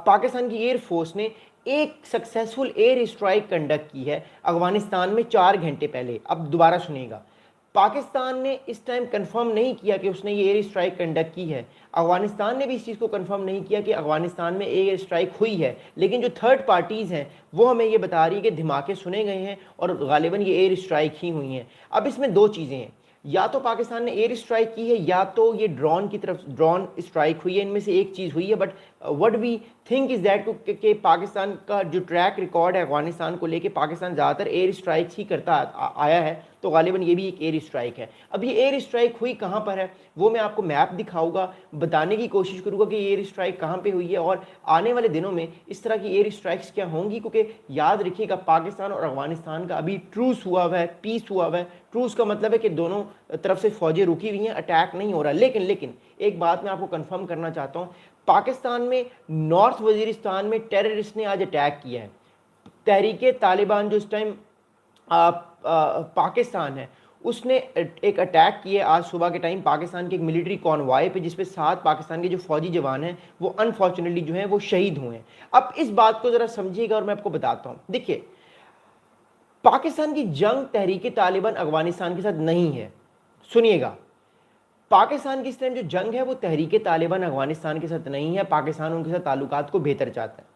پاکستان کی air force نے ایک سکسیسفل ایئر اسٹرائک کنڈکٹ کی ہے افغانستان میں 4 گھنٹے پہلے. اب دوبارہ سنیے گا, پاکستان نے اس ٹائم کنفرم نہیں کیا کہ اس نے یہ ایئر اسٹرائک کنڈکٹ کی ہے, افغانستان نے بھی اس چیز کو کنفرم نہیں کیا کہ افغانستان میں ایئر اسٹرائک ہوئی ہے, لیکن جو تھرڈ پارٹیز ہیں وہ ہمیں یہ بتا رہی ہے کہ دھماکے سنے گئے ہیں اور غالباً یہ ایئر اسٹرائک ہی ہوئی ہیں. اب اس میں دو چیزیں ہیں, یا تو پاکستان نے ایئر اسٹرائک کی ہے یا تو یہ ڈرون کی طرف ڈرون اسٹرائک ہوئی ہے, ان میں سے ایک چیز ہوئی ہے. But what we think is that کہ پاکستان کا جو ٹریک ریکارڈ ہے افغانستان کو لے کے, پاکستان زیادہ تر ایئر اسٹرائکس ہی کرتا آیا ہے, تو غالباً یہ بھی ایک ایئر اسٹرائک ہے. اب یہ ایئر اسٹرائک ہوئی کہاں پر ہے وہ میں آپ کو میپ دکھاؤں گا, بتانے کی کوشش کروں گا کہ ایئر اسٹرائک کہاں پہ ہوئی ہے, اور آنے والے دنوں میں اس طرح کی ایئر اسٹرائکس کیا ہوں گی, کیونکہ یاد رکھیے گا پاکستان اور افغانستان کا ابھی ٹروس ہوا ہوا ہے, پیس ہوا ہوا ہے. ٹروس کا مطلب ہے کہ دونوں طرف سے فوجیں رکی ہوئی ہیں, اٹیک نہیں ہو رہا. لیکن ایک بات میں آپ کو کنفرم کرنا چاہتا ہوں, پاکستان میں نارتھ وزیرستان میں ٹیررسٹ نے آج اٹیک کیا ہے. تحریک طالبان جو اس ٹائم پاکستان ہے اس نے ایک اٹیک کیا آج صبح کے ٹائم پاکستان کے ایک ملٹری کانوائے پہ, جس پہ 7 پاکستان کے جو فوجی جوان ہیں وہ انفارچونیٹلی جو ہیں وہ شہید ہوئے ہیں. اب اس بات کو ذرا سمجھیے گا اور میں آپ کو بتاتا ہوں. دیکھیے, پاکستان کی جنگ تحریک طالبان افغانستان کے ساتھ نہیں ہے, سنیے گا, پاکستان کی اس ٹائم جو جنگ ہے وہ تحریک طالبان افغانستان کے ساتھ نہیں ہے, پاکستان ان کے ساتھ تعلقات کو بہتر چاہتا ہے.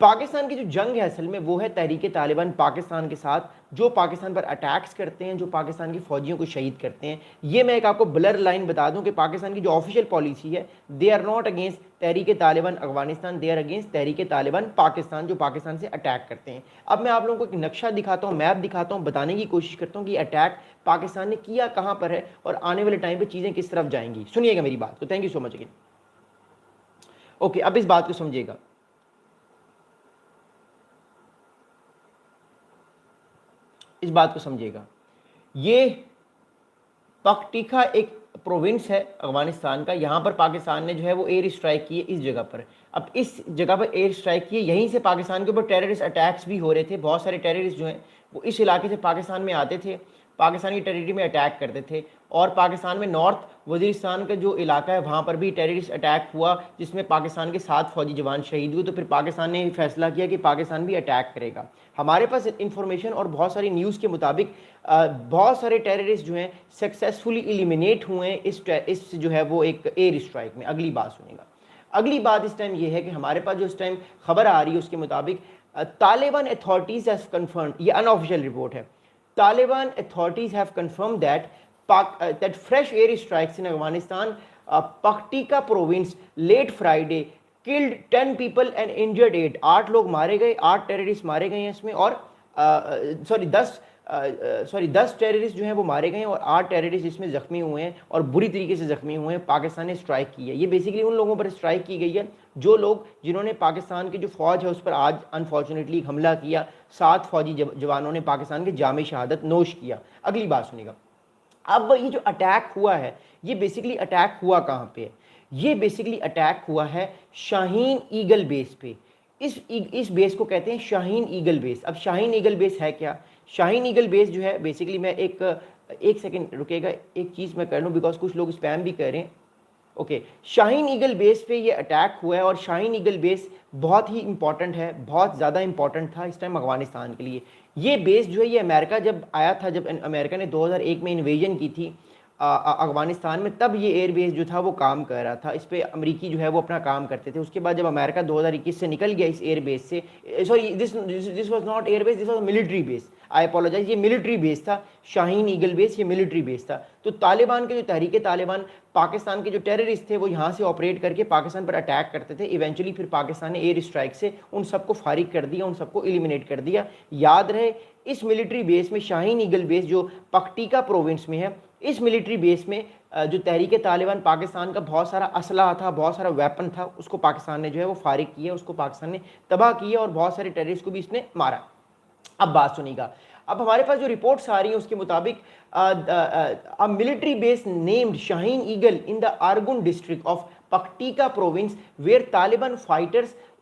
پاکستان کی جو جنگ ہے اصل میں وہ ہے تحریک طالبان پاکستان کے ساتھ, جو پاکستان پر اٹیکس کرتے ہیں, جو پاکستان کی فوجیوں کو شہید کرتے ہیں. یہ میں ایک آپ کو بلر لائن بتا دوں کہ پاکستان کی جو آفیشیل پالیسی ہے, they are not against Tehrik Taliban Afghanistan, they are against Tehrik Taliban Pakistan, جو پاکستان سے اٹیک کرتے ہیں. اب میں آپ لوگوں کو ایک نقشہ دکھاتا ہوں, میپ دکھاتا ہوں, بتانے کی کوشش کرتا ہوں کہ یہ اٹیک پاکستان نے کیا کہاں پر ہے اور آنے والے ٹائم پہ چیزیں کس طرف جائیں گی. سنیے گا میری بات کو. Thank you so much again. Okay, اب اس بات کو سمجھیے گا. اس بات کو سمجھے گا, یہ پکٹیکا ایک پروونس ہے افغانستان کا, یہاں پر پاکستان نے جو ہے وہ ایئر اسٹرائک کی ہے اس جگہ پر. اب اس جگہ پر ایئر اسٹرائک کی ہے, یہیں سے پاکستان کے اوپر ٹیررسٹ اٹیکس بھی ہو رہے تھے. بہت سارے ٹیررسٹ جو ہیں وہ اس علاقے سے پاکستان میں آتے تھے, پاکستان کی ٹیریٹری میں اٹیک کرتے تھے, اور پاکستان میں نارتھ وزیرستان کا جو علاقہ ہے وہاں پر بھی ٹیررسٹ اٹیک ہوا جس میں پاکستان کے 7 فوجی جوان شہید ہوئے. تو پھر پاکستان نے فیصلہ کیا کہ پاکستان بھی اٹیک کرے گا. ہمارے پاس انفارمیشن اور بہت ساری نیوز کے مطابق بہت سارے ٹیررسٹ جو ہیں سکسیسفلی ایلیمینیٹ ہوئے ہیں اس جو ہے وہ ایک ایئر اسٹرائک میں. اگلی بات سنیں گا. اگلی بات اس ٹائم یہ ہے کہ ہمارے پاس جو اس ٹائم خبر آ رہی ہے اس کے مطابق طالبان اتھارٹیز ہیز کنفرمڈ, یہ ان آفیشیل رپورٹ ہے, Taliban authorities have confirmed that fresh air strikes in Afghanistan, Paktika province, late Friday killed 10 people and injured 8. 8 لوگ مارے گئے, 8 ٹیررسٹ مارے گئے ہیں اس میں, اور 10 ٹیررسٹ جو ہیں وہ مارے گئے ہیں اور 8 ٹیررسٹ اس میں زخمی ہوئے ہیں اور بری طریقے سے زخمی ہوئے ہیں. پاکستان نے اسٹرائک کی ہے. یہ بیسیکلی ان لوگوں پر اسٹرائک کی گئی ہے جو لوگ جنہوں نے پاکستان کی جو فوج ہے اس پر آج انفارچونیٹلی حملہ کیا. 7 فوجی جوانوں نے پاکستان کے جامع شہادت نوش کیا. اگلی بات سنیے گا. اب یہ جو اٹیک ہوا ہے یہ بیسیکلی اٹیک ہوا کہاں پہ ہے؟ یہ بیسیکلی اٹیک ہوا ہے شاہین ایگل بیس پہ. اس بیس کو کہتے ہیں شاہین ایگل بیس. اب شاہین ایگل بیس ہے کیا؟ شاہین ایگل بیس جو ہے بیسیکلی میں ایک سیکنڈ رکے گا, ایک چیز میں کر لوں بیکاز کچھ لوگ اسپیم بھی کر رہے ہیں. اوکے, شاہین ایگل بیس پہ یہ اٹیک ہوا ہے اور شاہین ایگل بیس بہت ہی امپورٹنٹ ہے, بہت زیادہ امپورٹنٹ تھا اس ٹائم افغانستان کے لیے. یہ بیس جو ہے یہ امریکہ جب آیا تھا, جب امریکہ نے 2001 میں انویژن کی تھی افغانستان میں, تب یہ ایئر بیس جو تھا وہ کام کر رہا تھا. اس پہ امریکی جو ہے وہ اپنا کام کرتے تھے. اس کے بعد جب امریکہ 2021 سے نکل گیا اس ایئر بیس سے, sorry this was not air base, this was military base, I apologise, یہ ملٹری بیس تھا. شاہین ایگل بیس یہ ملٹری بیس تھا. تو طالبان کے جو تحریک طالبان پاکستان کے جو ٹیررسٹ تھے وہ یہاں سے آپریٹ کر کے پاکستان پر اٹیک کرتے تھے. ایونچولی پھر پاکستان نے ایئر اسٹرائک سے ان سب کو فارغ کر دیا, ان سب کو ایلیمینیٹ کر دیا. یاد رہے اس ملٹری بیس میں شاہین ایگل بیس جو پکٹیکا پروونس میں ہے, اس ملٹری بیس میں جو تحریک طالبان پاکستان کا بہت سارا اسلحہ تھا, بہت سارا ویپن تھا, اس کو پاکستان نے جو ہے وہ فارغ کیا, اس کو پاکستان نے تباہ کیا اور بہت سارے ٹیررسٹ کو بھی اس نے مارا. اب بات سنیے گا. اب ہمارے پاس جو رپورٹس آ رہی ہیں اس کے مطابق a military base named Shaheen Eagle in the Argun district of Paktika province where Taliban fighters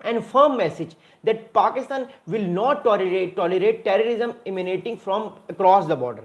and firm message that Pakistan will not tolerate terrorism emanating from across the border।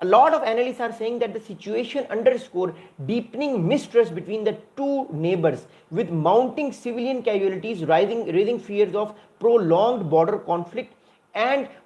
A lot of analysts are saying that the situation underscore deepening mistrust between the two neighbors, with mounting civilian casualties, raising fears of prolonged border conflict and